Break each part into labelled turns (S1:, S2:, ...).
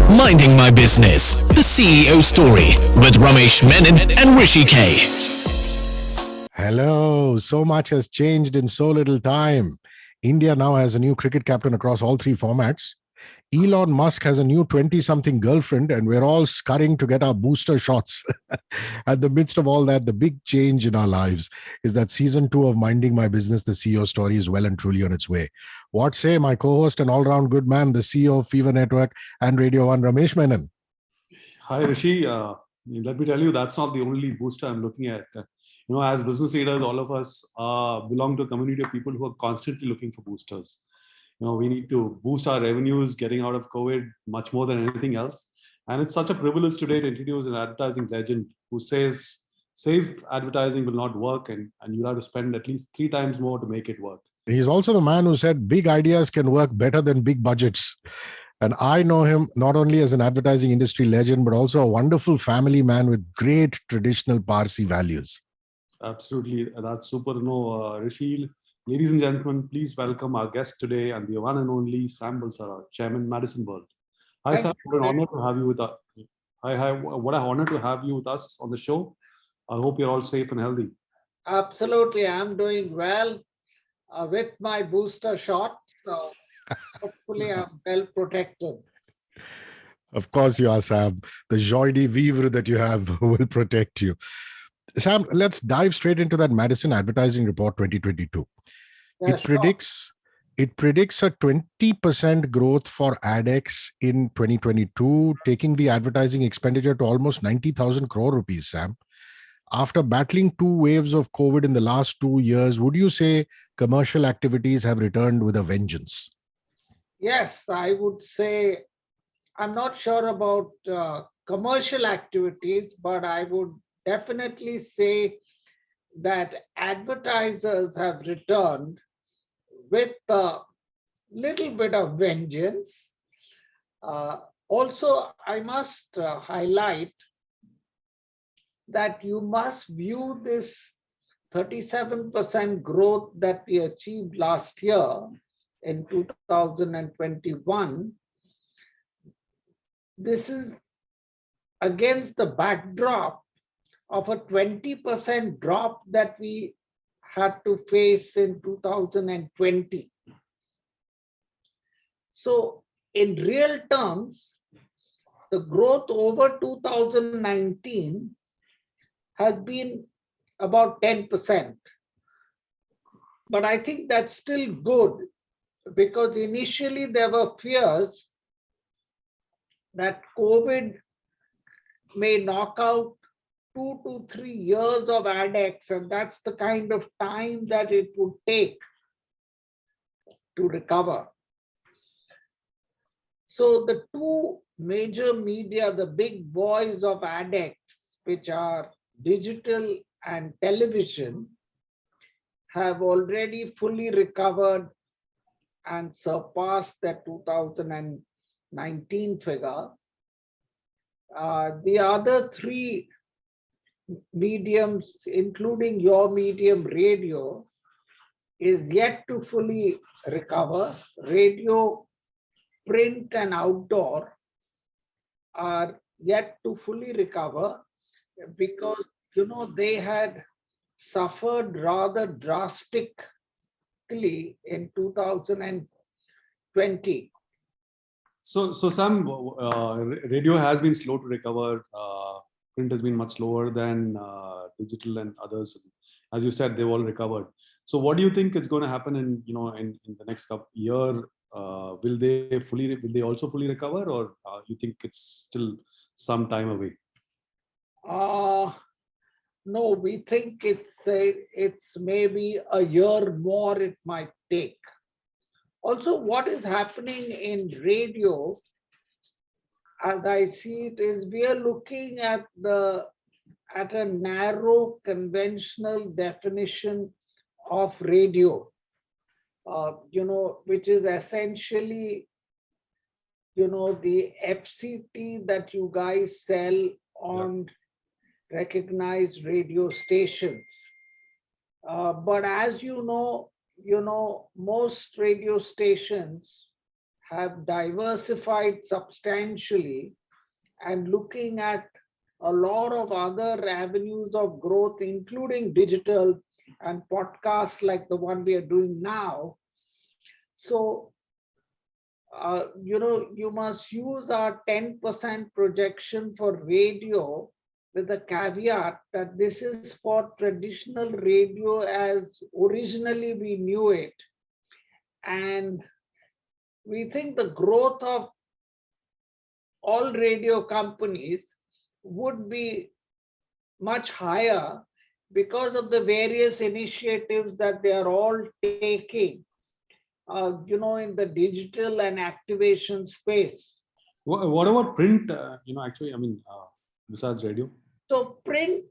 S1: Minding My Business, the CEO story with Ramesh Menon and Hrishi K.
S2: Hello. So much has changed in so little time. India now has a new cricket captain across all three formats. Elon Musk has a new 20-something girlfriend, and we're all scurrying to get our booster shots. At the midst of all that, the big change in our lives is that season 2 of Minding My Business, the CEO story, is well and truly on its way. What say my co-host and all-round good man, the CEO of Fever Network and Radio 1, Ramesh Menon?
S3: Hi, Hrishi. Let me tell you, that's not the only booster I'm looking at. As business leaders, all of us belong to a community of people who are constantly looking for boosters. We need to boost our revenues getting out of COVID much more than anything else. And it's such a privilege today to introduce an advertising legend who says safe advertising will not work and you'll have to spend at least 3 times more to make it work.
S2: He's also the man who said big ideas can work better than big budgets. And I know him not only as an advertising industry legend, but also a wonderful family man with great traditional Parsi values.
S3: Absolutely. That's super. Rishi, ladies and gentlemen, please welcome our guest today and the one and only Sam Balsara, Chairman, Madison World. Hi, Sam. What an honor to have you with us. Hi. What an honor to have you with us on the show. I hope you're all safe and healthy.
S4: Absolutely. I'm doing well with my booster shot. So hopefully I'm well protected.
S2: Of course you are, Sam. The joie de vivre that you have will protect you. Sam, let's dive straight into that Madison Advertising Report 2022.
S4: Yeah,
S2: It predicts a 20% growth for AdX in 2022, taking the advertising expenditure to almost 90,000 crore rupees, Sam. After battling 2 waves of COVID in the last 2 years, would you say commercial activities have returned with a vengeance?
S4: Yes, I would say I'm not sure about commercial activities, but I would definitely say that advertisers have returned with a little bit of vengeance. Also, I must highlight that you must view this 37% growth that we achieved last year in 2021. This is against the backdrop of a 20% drop that we had to face in 2020. So in real terms, the growth over 2019 has been about 10%. But I think that's still good because initially there were fears that COVID may knock out 2 to 3 years of AdX, and that's the kind of time that it would take to recover. So the 2 major media, the big boys of AdX, which are digital and television, have already fully recovered and surpassed that 2019 figure. The other 3 mediums, including your medium radio, is yet to fully recover. Radio, print, and outdoor are yet to fully recover because, they had suffered rather drastically in 2020.
S3: So Sam, radio has been slow to recover. Print has been much slower than digital and others. As you said, they've all recovered. So what do you think is going to happen in the next year? Will they also fully recover, or you think it's still some time away?
S4: No, we think it's maybe a year more it might take. Also, what is happening in radio, as I see it, is we are looking at a narrow conventional definition of radio, which is essentially, the FCT that you guys sell on recognized radio stations. But as you know, most radio stations have diversified substantially and looking at a lot of other avenues of growth, including digital and podcasts like the one we are doing now. So, you must use our 10% projection for radio with the caveat that this is for traditional radio as originally we knew it. And we think the growth of all radio companies would be much higher because of the various initiatives that they are all taking, in the digital and activation space.
S3: What about print? Actually, besides radio.
S4: So print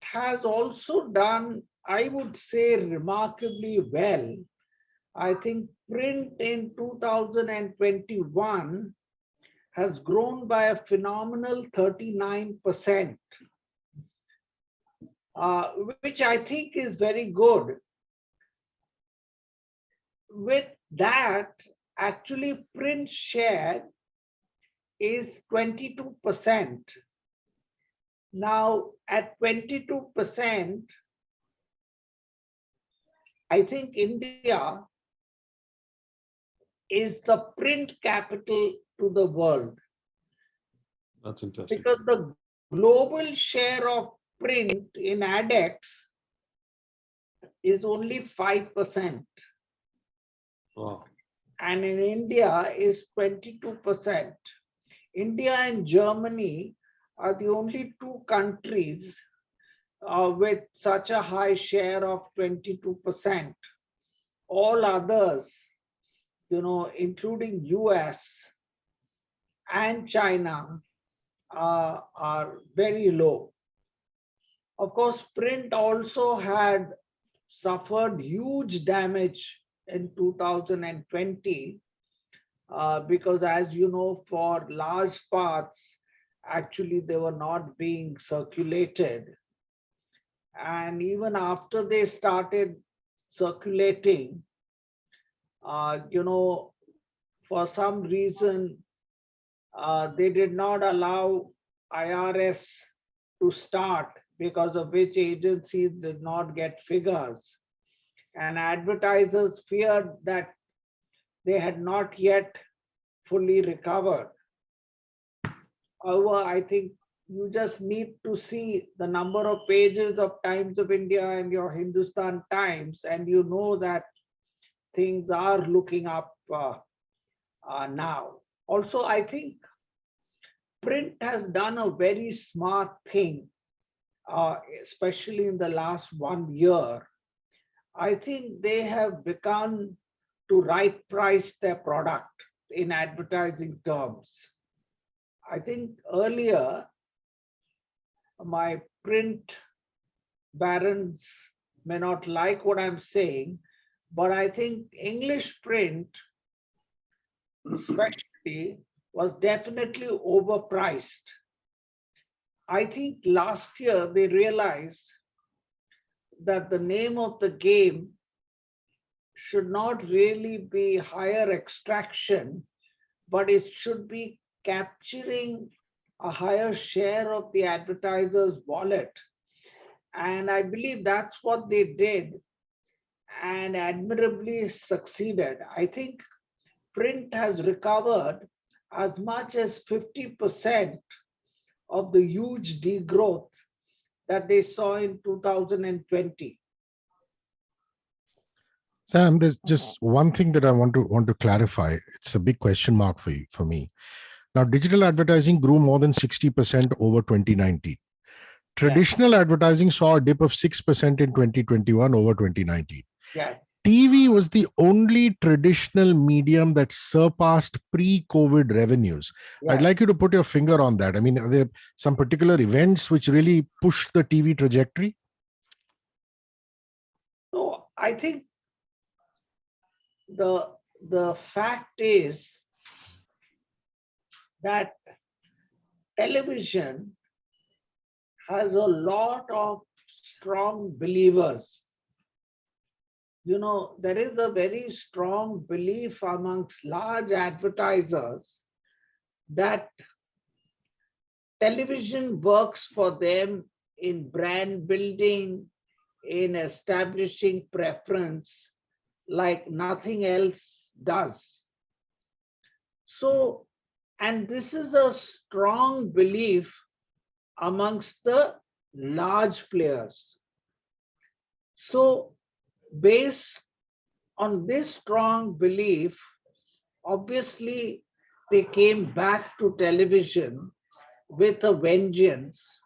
S4: has also done, I would say, remarkably well. I think print in 2021 has grown by a phenomenal 39%, which I think is very good. With that, actually print share is 22%. Now at 22%, I think India is the print capital to the world.
S3: That's interesting.
S4: Because the global share of print in ADEX is only 5%.
S3: Wow.
S4: And in India is 22%. India and Germany are the only two countries with such a high share of 22%. All others, including US and China, are very low. Of course, print also had suffered huge damage in 2020 because, as you know, for large parts, actually they were not being circulated. And even after they started circulating, for some reason, they did not allow IRS to start, because of which agencies did not get figures. And advertisers feared that they had not yet fully recovered. However, I think you just need to see the number of pages of Times of India and your Hindustan Times, and you know that things are looking up now. Also, I think print has done a very smart thing, especially in the last 1 year. I think they have begun to right price their product in advertising terms. I think earlier, my print barons may not like what I'm saying, but I think English print, especially, was definitely overpriced. I think last year they realized that the name of the game should not really be higher extraction, but it should be capturing a higher share of the advertiser's wallet. And I believe that's what they did and admirably succeeded. I think print has recovered as much as 50% of the huge degrowth that they saw in 2020.
S2: Sam, there's just one thing that I want to clarify. It's a big question mark for me. Now, digital advertising grew more than 60% over 2019. Traditional advertising saw a dip of 6% in 2021 over 2019.
S4: Yeah.
S2: TV was the only traditional medium that surpassed pre-COVID revenues.
S4: Yeah.
S2: I'd like you to put your finger on that. I mean, are there some particular events which really pushed the TV trajectory?
S4: No, I think the fact is that television has a lot of strong believers. there is a very strong belief amongst large advertisers that television works for them in brand building, in establishing preference like nothing else does. So, and this is a strong belief amongst the large players. So, based on this strong belief, obviously they came back to television with a vengeance.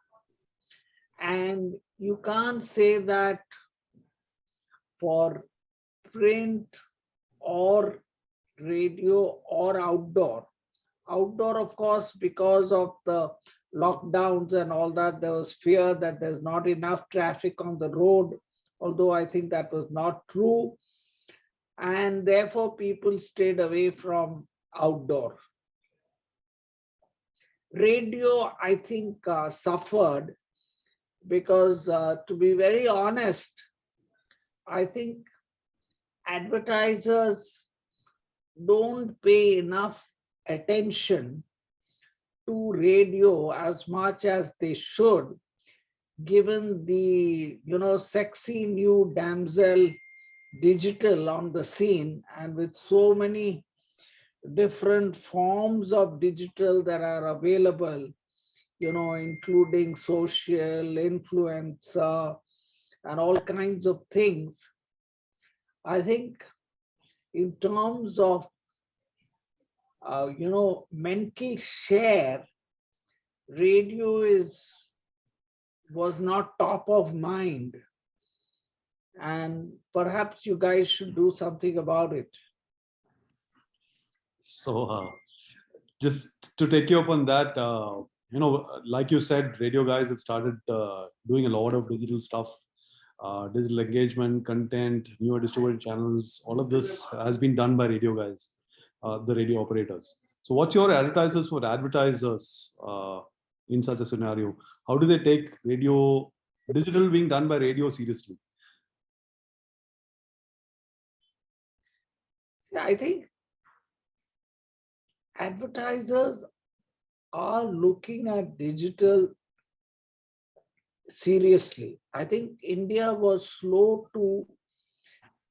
S4: And you can't say that for print or radio or outdoor. Outdoor, of course, because of the lockdowns and all that, there was fear that there's not enough traffic on the road, although I think that was not true. And therefore, people stayed away from outdoor. Radio, I think, suffered because, to be very honest, I think advertisers don't pay enough attention to radio as much as they should, given the sexy new damsel digital on the scene, and with so many different forms of digital that are available, including social influencer and all kinds of things. I think in terms of mental share, radio was not top of mind, and perhaps you guys should do something about it.
S3: So just to take you up on that, like you said, radio guys have started doing a lot of digital stuff, digital engagement, content, newer distributed channels. All of this has been done by radio guys, the radio operators. So what's your advertisers for advertisers in such a scenario? How do they take radio, digital being done by radio seriously?
S4: I think advertisers are looking at digital seriously. I think India was slow to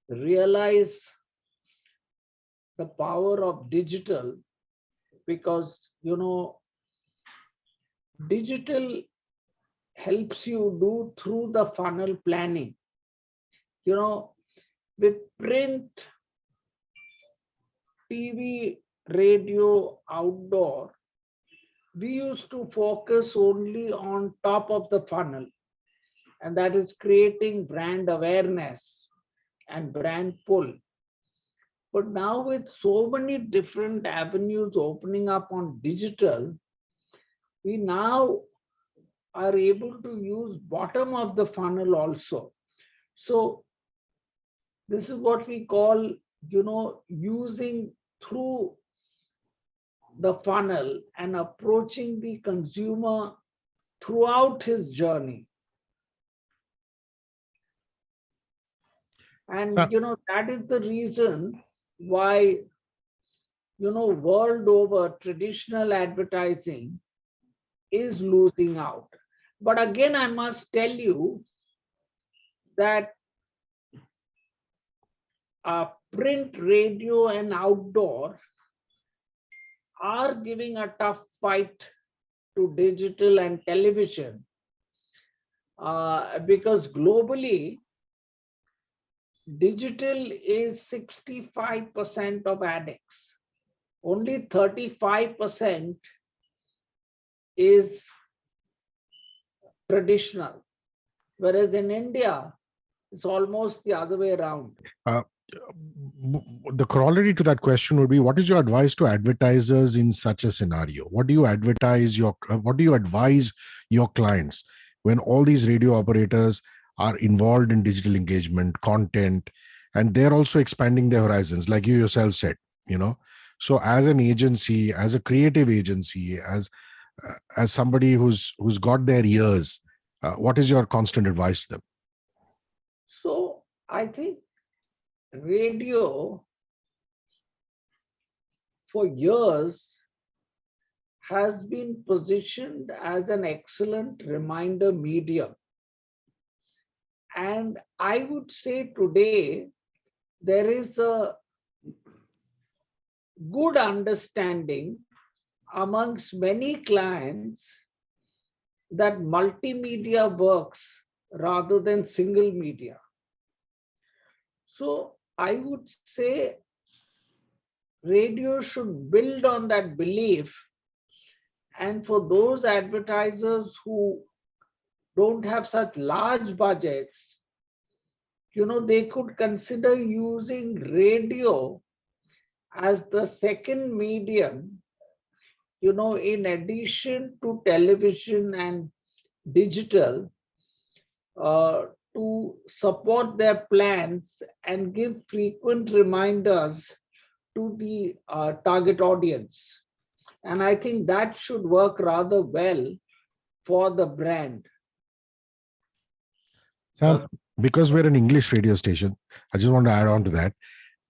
S4: realize the power of digital because, digital helps you do through the funnel planning. With print, TV, radio, outdoor, we used to focus only on top of the funnel, and that is creating brand awareness and brand pull. But now with so many different avenues opening up on digital, we now are able to use bottom of the funnel also. So this is what we call, using through the funnel and approaching the consumer throughout his journey. And, that is the reason why, world over, traditional advertising is losing out. But again, I must tell you that print, radio, and outdoor are giving a tough fight to digital and television because globally, digital is 65% of ADX. Only 35% is traditional, whereas in India, it's almost the other way around.
S2: The corollary to that question would be, what is your advice to advertisers in such a scenario? What do you advise your clients when all these radio operators are involved in digital engagement, content, and they're also expanding their horizons, like you yourself said, So as an agency, as a creative agency, as somebody who's got their ears, what is your constant advice to them?
S4: So I think radio for years has been positioned as an excellent reminder medium. And I would say today there is a good understanding amongst many clients that multimedia works rather than single media. So I would say radio should build on that belief. And for those advertisers who don't have such large budgets, they could consider using radio as the second medium, in addition to television and digital, to support their plans and give frequent reminders to the target audience. And I think that should work rather well for the brand.
S2: Sam, because we're an English radio station, I just want to add on to that,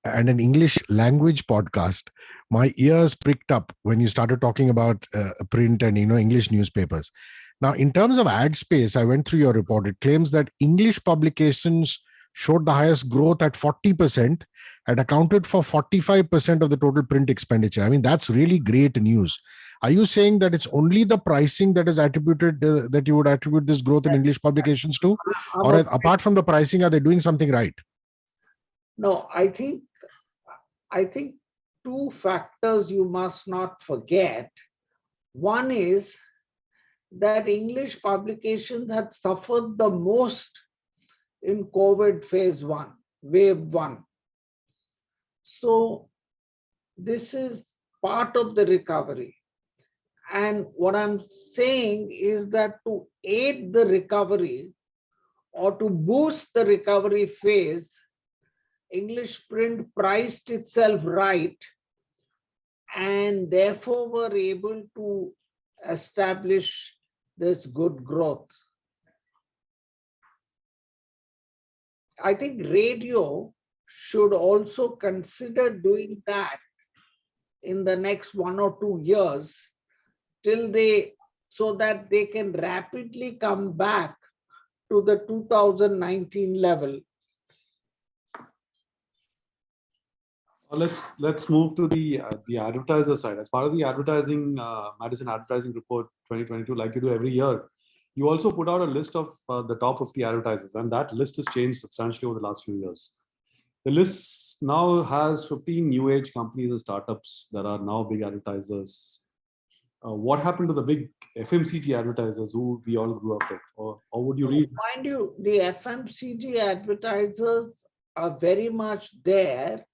S2: and an English language podcast, my ears pricked up when you started talking about print and English newspapers. Now, in terms of ad space, I went through your report. It claims that English publications showed the highest growth at 40% and accounted for 45% of the total print expenditure. I mean, that's really great news. Are you saying that it's only the pricing that is attributed, that you would attribute this growth in English publications to? Or apart from the pricing, are they doing something right?
S4: No, I think two factors you must not forget. One is that English publications had suffered the most in COVID phase one, wave one. So this is part of the recovery. And what I'm saying is that to aid the recovery or to boost the recovery phase, English print priced itself right and therefore were able to establish this good growth. I think radio should also consider doing that in the next 1 or 2 years so that they can rapidly come back to the 2019 level.
S3: Let's move to the advertiser side. As part of the Madison Advertising Report 2022, like you do every year, you also put out a list of the top 50 advertisers, and that list has changed substantially over the last few years. The list now has 15 new age companies and startups that are now big advertisers. What happened to the big FMCG advertisers who we all grew up with? Or would you read?
S4: Mind you, the FMCG advertisers are very much there.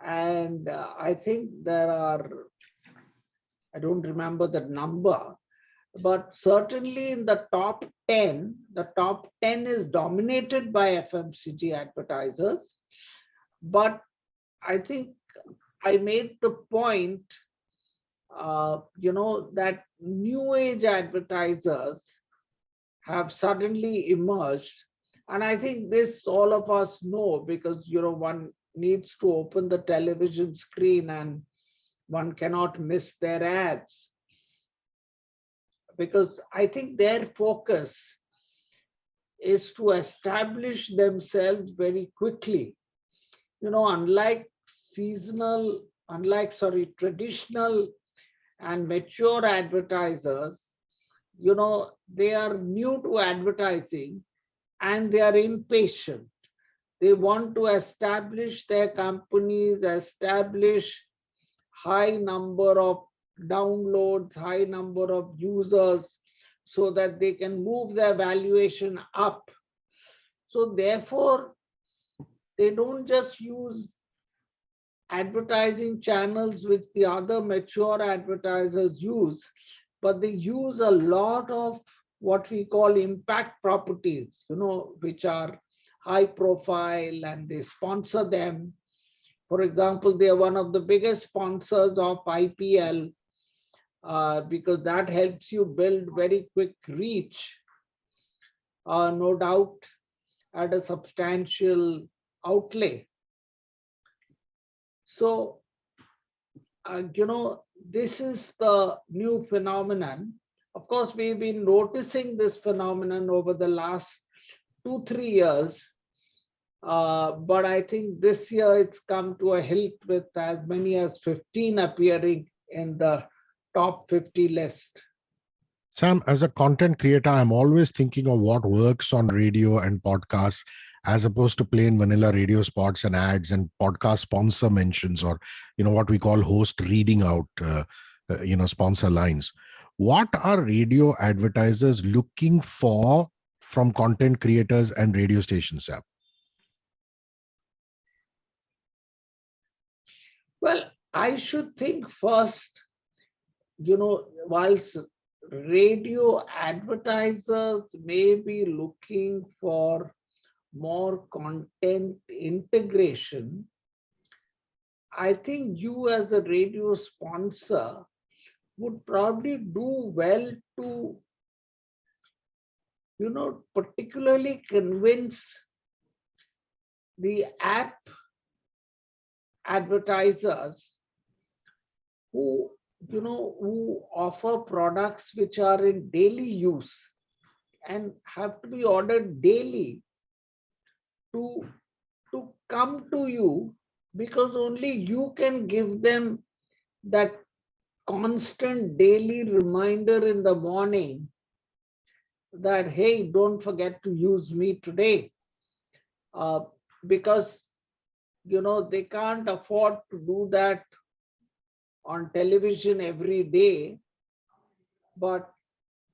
S4: And I think there are, I don't remember the number, but certainly in the top 10 is dominated by FMCG advertisers. But I think I made the point, that new age advertisers have suddenly emerged. And I think this all of us know because, one needs to open the television screen and one cannot miss their ads. Because I think their focus is to establish themselves very quickly. Unlike traditional and mature advertisers, they are new to advertising and they are impatient. They want to establish their companies, establish high number of downloads, high number of users, so that they can move their valuation up. So therefore, they don't just use advertising channels which the other mature advertisers use, but they use a lot of what we call impact properties, which are high profile, and they sponsor them. For example, they are one of the biggest sponsors of IPL because that helps you build very quick reach, no doubt at a substantial outlay. So, this is the new phenomenon. Of course, we've been noticing this phenomenon over the last 2, 3 years. But I think this year it's come to a hilt with as many as 15 appearing in the top 50 list.
S2: Sam, as a content creator, I'm always thinking of what works on radio and podcasts as opposed to plain vanilla radio spots and ads and podcast sponsor mentions, or what we call host reading out sponsor lines. What are radio advertisers looking for from content creators and radio stations, Sam?
S4: Well, I should think first, whilst radio advertisers may be looking for more content integration, I think you as a radio sponsor would probably do well to, particularly convince the app advertisers who offer products which are in daily use and have to be ordered daily to come to you, because only you can give them that constant daily reminder in the morning that, hey, don't forget to use me today. Because they can't afford to do that on television every day, but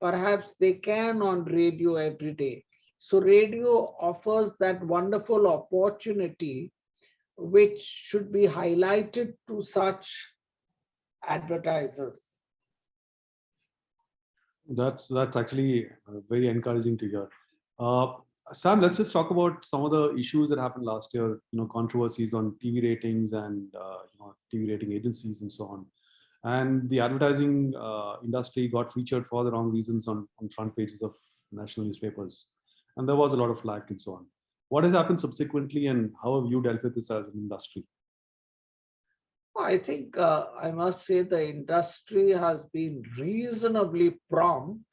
S4: perhaps they can on radio every day. So radio offers that wonderful opportunity which should be highlighted to such advertisers.
S3: That's actually very encouraging to hear. Sam, let's just talk about some of the issues that happened last year. Controversies on TV ratings and TV rating agencies and so on. And the advertising industry got featured for the wrong reasons on front pages of national newspapers, and there was a lot of flack and so on. What has happened subsequently, and how have you dealt with this as an industry?
S4: I think I must say the industry has been reasonably prompt.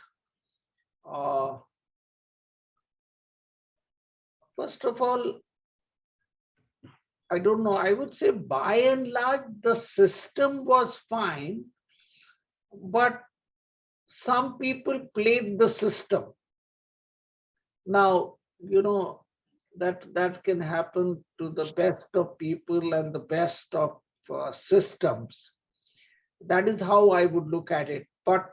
S4: First of all, I don't know, I would say by and large, the system was fine, but some people played the system. Now, that can happen to the best of people and the best of systems. That is how I would look at it. But,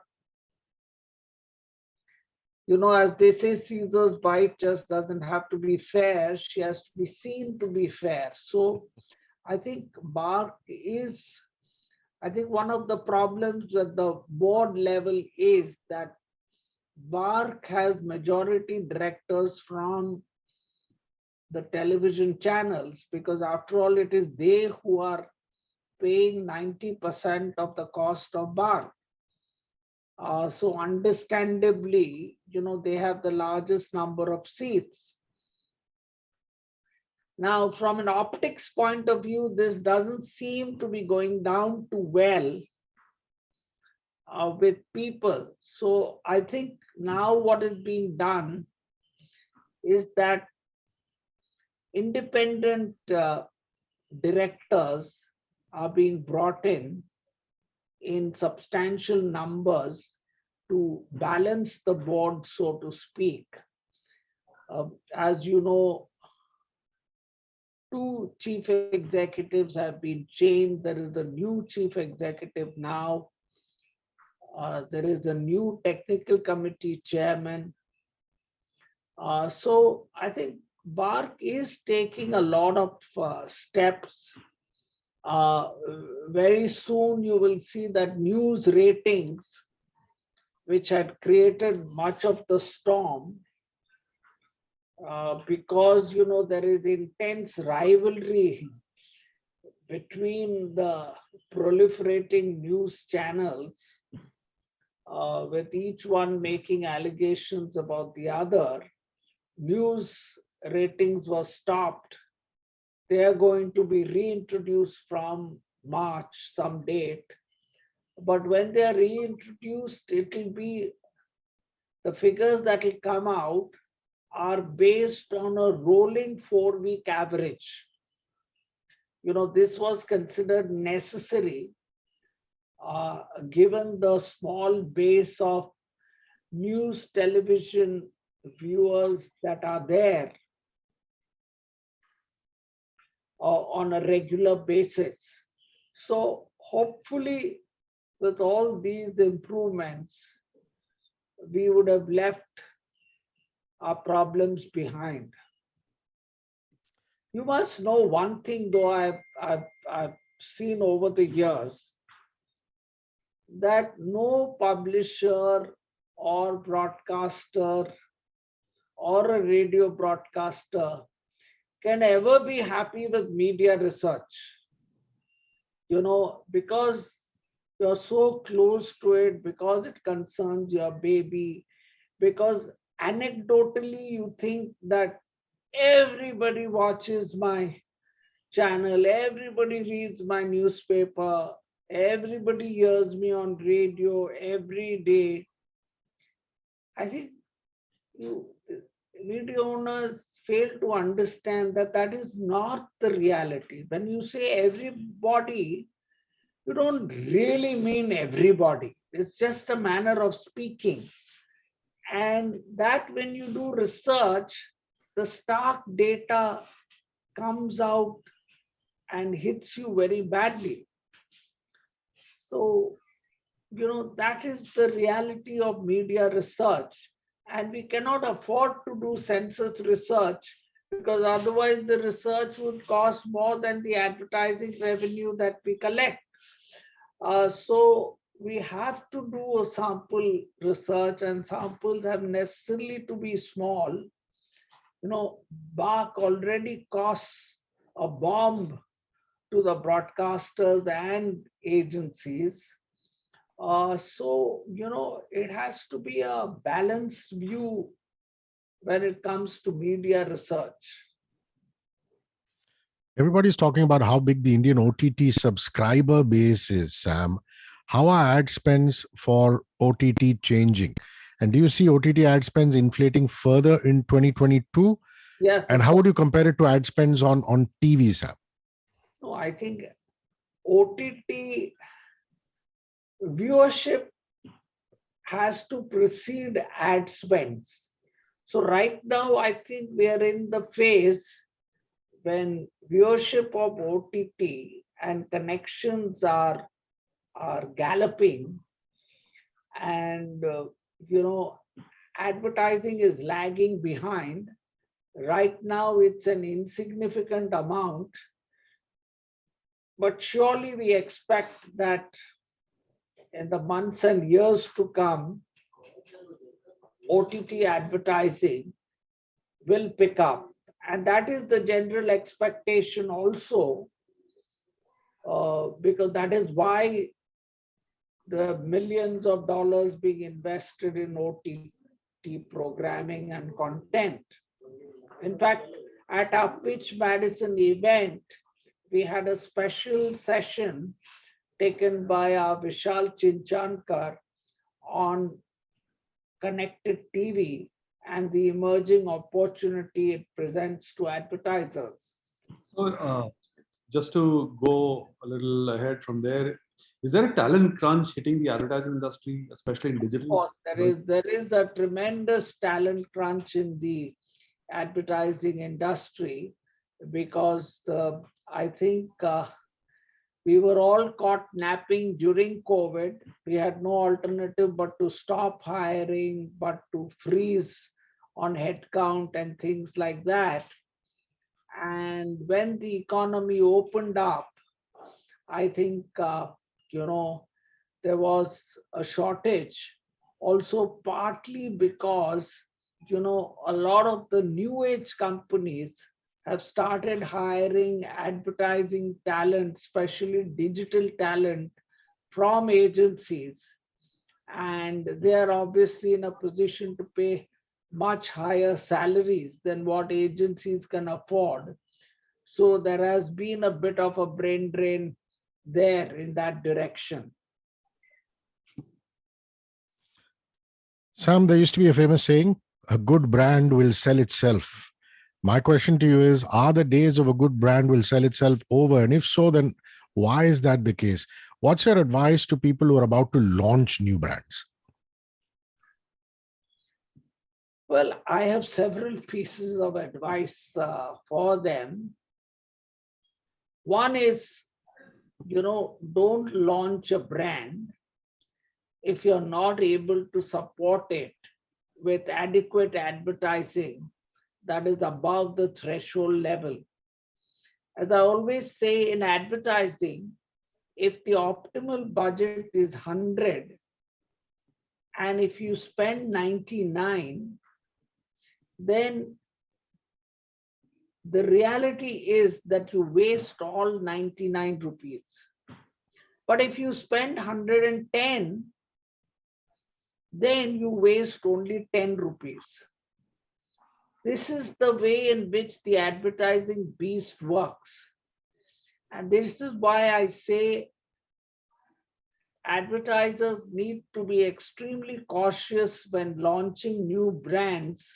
S4: as they say, Caesar's bite just doesn't have to be fair. She has to be seen to be fair. So I think Bark is, one of the problems at the board level is that Bark has majority directors from the television channels, because after all, it is they who are paying 90% of the cost of Bark. So understandably, they have the largest number of seats. Now, from an optics point of view, this doesn't seem to be going down too well with people. So I think now what is being done is that independent directors are being brought in substantial numbers to balance the board, so to speak. As you know, 2 chief executives have been changed. There is the new chief executive now. There is a new technical committee chairman. So I think Bark is taking a lot of steps. Very soon you will see that news ratings, which had created much of the storm, because there is intense rivalry between the proliferating news channels, with each one making allegations about the other. News ratings were stopped they are going to be reintroduced from March, some date. But when they are reintroduced, it will be the figures that will come out are based on a rolling 4-week average. This was considered necessary given the small base of news television viewers that are there on a regular basis. So hopefully with all these improvements, we would have left our problems behind. You must know one thing, though, I've seen over the years, that no publisher or broadcaster or a radio broadcaster can ever be happy with media research. Because you're so close to it, because it concerns your baby, because anecdotally you think that everybody watches my channel, everybody reads my newspaper, everybody hears me on radio every day. I think media owners fail to understand that that is not the reality. When you say everybody, you don't really mean everybody. It's just a manner of speaking. And that when you do research, the stark data comes out and hits you very badly. So, that is the reality of media research. And we cannot afford to do census research because otherwise the research would cost more than the advertising revenue that we collect. So we have to do a sample research, and samples have necessarily to be small. bark already costs a bomb to the broadcasters and agencies. So, it has to be a balanced view when it comes to media research.
S2: Everybody's talking about how big the Indian OTT subscriber base is, Sam. How are ad spends for OTT changing? And do you see OTT ad spends inflating further in 2022?
S4: Yes.
S2: And how would you compare it to ad spends on TV, Sam?
S4: No, I think OTT viewership has to precede ad spends. So right now, I think we are in the phase when viewership of OTT and connections are galloping, and advertising is lagging behind. Right now, it's an insignificant amount, but surely we expect that in the months and years to come, OTT advertising will pick up. And that is the general expectation also, because that is why the millions of dollars being invested in OTT programming and content. In fact, at our Pitch Madison event, we had a special session taken by our Vishal Chinchankar on connected TV and the emerging opportunity it presents to advertisers.
S3: So, just to go a little ahead from there, is there a talent crunch hitting the advertising industry, especially in digital?
S4: There is a tremendous talent crunch in the advertising industry because I think we were all caught napping during COVID. We had no alternative but to stop hiring, but to freeze on headcount and things like that. And when the economy opened up, I think, there was a shortage. Also, partly because, a lot of the new age companies have started hiring advertising talent, especially digital talent, from agencies. And they are obviously in a position to pay much higher salaries than what agencies can afford. So there has been a bit of a brain drain there in that direction.
S2: Sam, there used to be a famous saying, a good brand will sell itself. My question to you is, are the days of a good brand will sell itself over? And if so, then why is that the case? What's your advice to people who are about to launch new brands?
S4: Well, I have several pieces of advice for them. One is, don't launch a brand if you're not able to support it with adequate advertising that is above the threshold level. As I always say in advertising, if the optimal budget is 100 and if you spend 99, then the reality is that you waste all 99 rupees. But if you spend 110, then you waste only 10 rupees. This is the way in which the advertising beast works. And this is why I say advertisers need to be extremely cautious when launching new brands,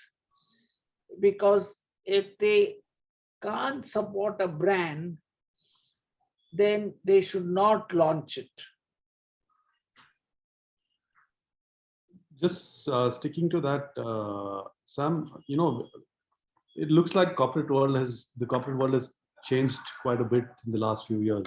S4: because if they can't support a brand, then they should not launch it.
S3: Just sticking to that, Sam, it looks like the corporate world has changed quite a bit in the last few years.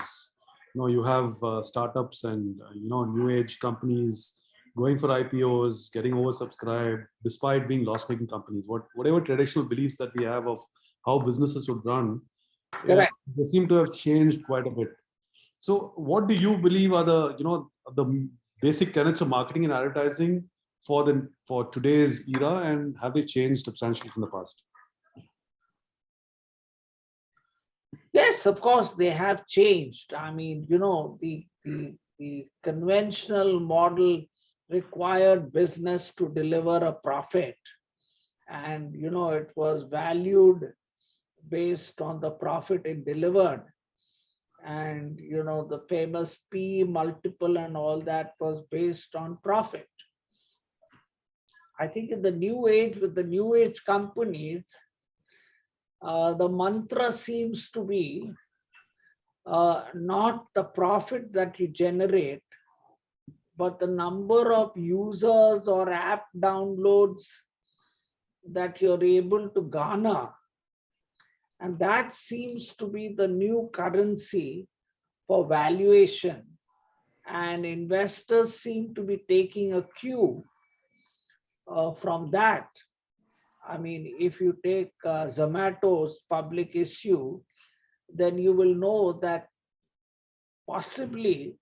S3: You have startups and new age companies going for IPOs, getting oversubscribed, despite being loss-making companies. Whatever traditional beliefs that we have of how businesses should run, they seem to have changed quite a bit. So, what do you believe are the basic tenets of marketing and advertising for today's era, and have they changed substantially from the past?
S4: Yes, of course, they have changed. I mean, the conventional model required business to deliver a profit. And, it was valued based on the profit it delivered. And, the famous P multiple and all that was based on profit. I think in the new age, with the new age companies, the mantra seems to be not the profit that you generate, but the number of users or app downloads that you're able to garner. And that seems to be the new currency for valuation. And investors seem to be taking a cue from that. I mean, if you take Zomato's public issue, then you will know that possibly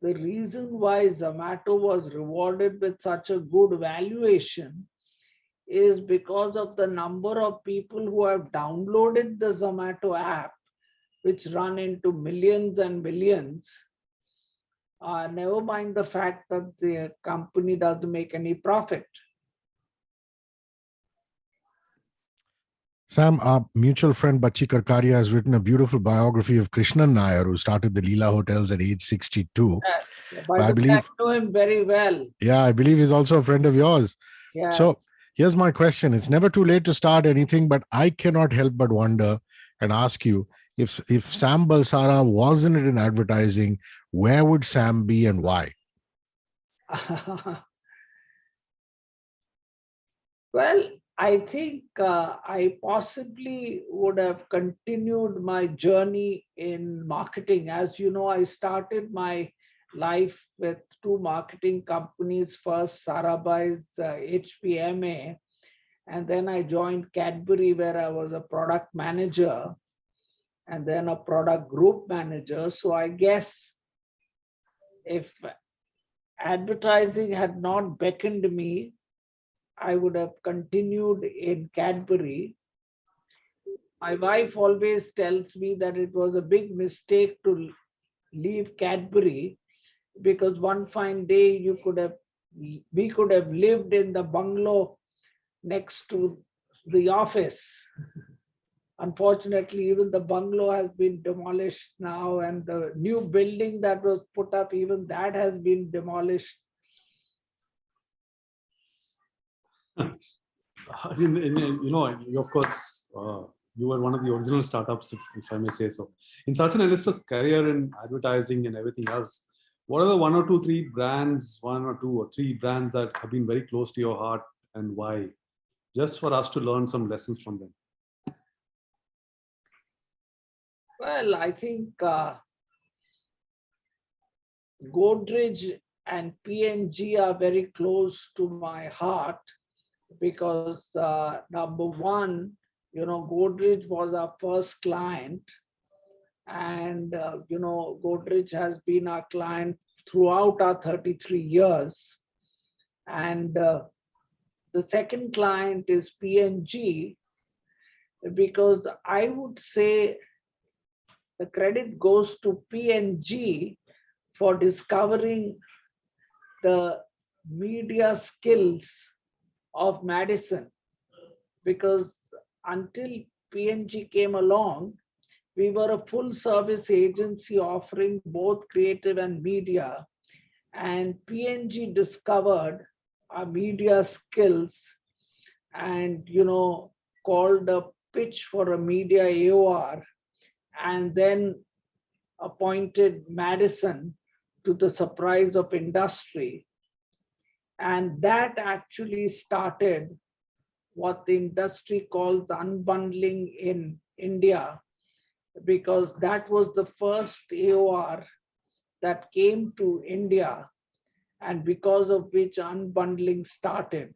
S4: the reason why Zomato was rewarded with such a good valuation is because of the number of people who have downloaded the Zomato app, which run into millions and millions. Never mind the fact that the company doesn't make any profit.
S2: Sam, our mutual friend Bachi Karkaria has written a beautiful biography of Krishnan Nair, who started the Leela Hotels at age 62.
S4: I know him very well.
S2: Yeah, I believe he's also a friend of yours.
S4: Yes.
S2: So here's my question. It's never too late to start anything, but I cannot help but wonder and ask you, if Sam Balsara wasn't in advertising, where would Sam be and why?
S4: Well, I think I possibly would have continued my journey in marketing. As you know, I started my life with two marketing companies. First, Sarabai's HPMA, and then I joined Cadbury, where I was a product manager, and then a product group manager. So I guess if advertising had not beckoned me, I would have continued in Cadbury. My wife always tells me that it was a big mistake to leave Cadbury, because one fine day we could have lived in the bungalow next to the office. Unfortunately, even the bungalow has been demolished now, and the new building that was put up, even that has been demolished.
S3: Of course, you were one of the original startups, if I may say so. In such an illustrious career in advertising and everything else, what are the one or two or three brands that have been very close to your heart, and why? Just for us to learn some lessons from them.
S4: Well, I think Godrej and P&G are very close to my heart because number one, Godrej was our first client, and Godrej has been our client throughout our 33 years. And the second client is P&G, because I would say the credit goes to P&G for discovering the media skills of Madison, because until P&G came along, we were a full service agency offering both creative and media, and P&G discovered our media skills and called a pitch for a media AOR, and then appointed Madison, to the surprise of industry. And that actually started what the industry calls unbundling in India, because that was the first AOR that came to India, and because of which unbundling started.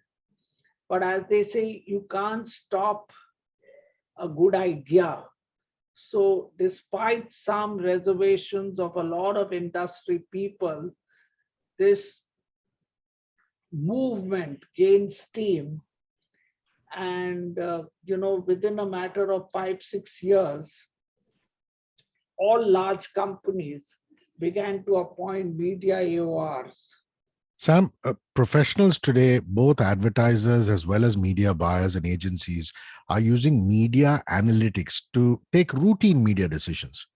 S4: But as they say, you can't stop a good idea. So despite some reservations of a lot of industry people, this movement gained steam. And, within a matter of 5-6 years, all large companies began to appoint media AORs.
S2: Sam, professionals today, both advertisers as well as media buyers and agencies, are using media analytics to take routine media decisions.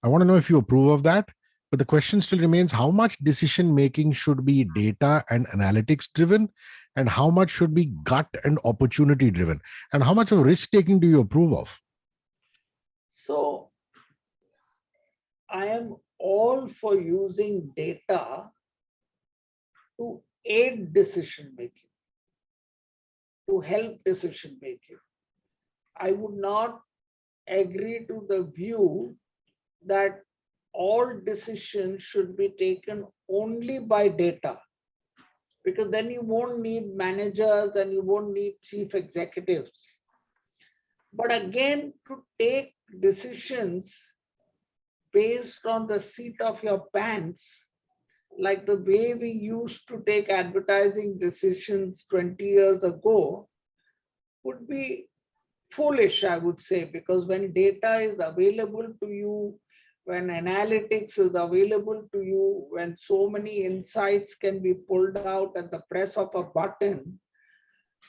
S2: I want to know if you approve of that, but the question still remains, how much decision making should be data and analytics driven, and how much should be gut and opportunity driven, and how much of risk taking do you approve of?
S4: So I am all for using data to aid decision making, to help decision making. I would not agree to the view that all decisions should be taken only by data, because then you won't need managers and you won't need chief executives. But again, to take decisions based on the seat of your pants, like the way we used to take advertising decisions 20 years ago, would be foolish, I would say, because when data is available to you, when analytics is available to you, when so many insights can be pulled out at the press of a button,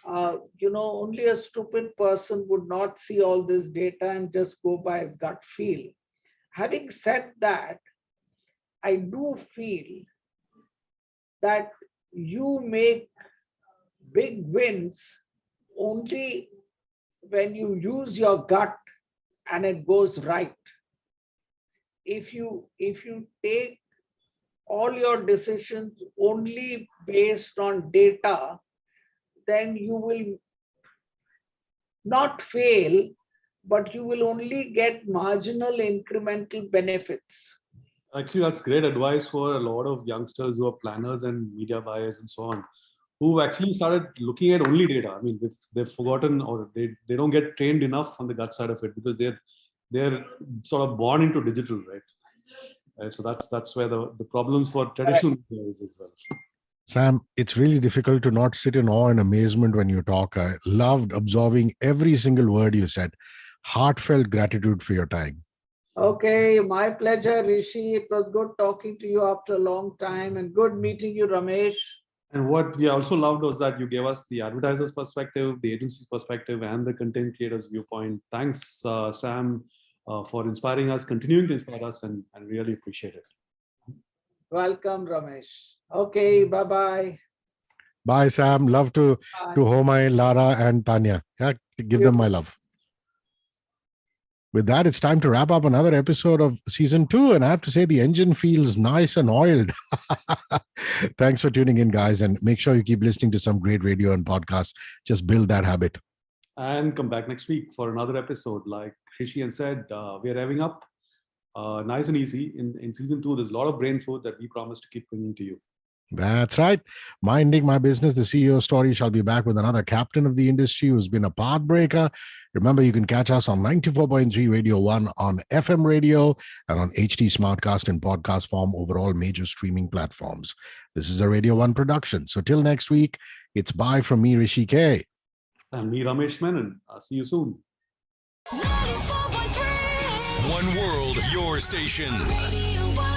S4: only a stupid person would not see all this data and just go by his gut feel. Having said that, I do feel that you make big wins only when you use your gut and it goes right. If you take all your decisions only based on data, then you will not fail, but you will only get marginal incremental benefits.
S3: Actually, that's great advice for a lot of youngsters who are planners and media buyers and so on, who actually started looking at only data. I mean, they've forgotten, or they don't get trained enough on the gut side of it, because they're sort of born into digital, right? So that's where the problems for traditional media is as well.
S2: Sam, it's really difficult to not sit in awe and amazement when you talk. I loved absorbing every single word you said. Heartfelt gratitude for your time.
S4: Okay, my pleasure, Rishi. It was good talking to you after a long time, and good meeting you, Ramesh.
S3: And what we also loved was that you gave us the advertisers' perspective, the agency's perspective, and the content creators' viewpoint. Thanks, Sam, for inspiring us, continuing to inspire us, and really appreciate it.
S4: Welcome, Ramesh. Okay, bye-bye.
S2: Bye, Sam. Love to Homai, Lara, and Tanya. Yeah, give them my love. With that, it's time to wrap up another episode of season 2. And I have to say, the engine feels nice and oiled. Thanks for tuning in, guys. And make sure you keep listening to some great radio and podcasts. Just build that habit.
S3: And come back next week for another episode. Like Hrishi said, we are revving up nice and easy. In season 2, there's a lot of brain food that we promise to keep bringing to you.
S2: That's right. Minding my business, the CEO story shall be back with another captain of the industry who's been a path breaker. Remember, you can catch us on 94.3 Radio 1 on FM radio and on HD Smartcast in podcast form over all major streaming platforms. This is a Radio 1 production. So till next week, it's bye from me, Hrishi K.
S3: And me, Ramesh Menon. See you soon.
S5: 94.3
S1: One world, your station.
S5: Radio 1.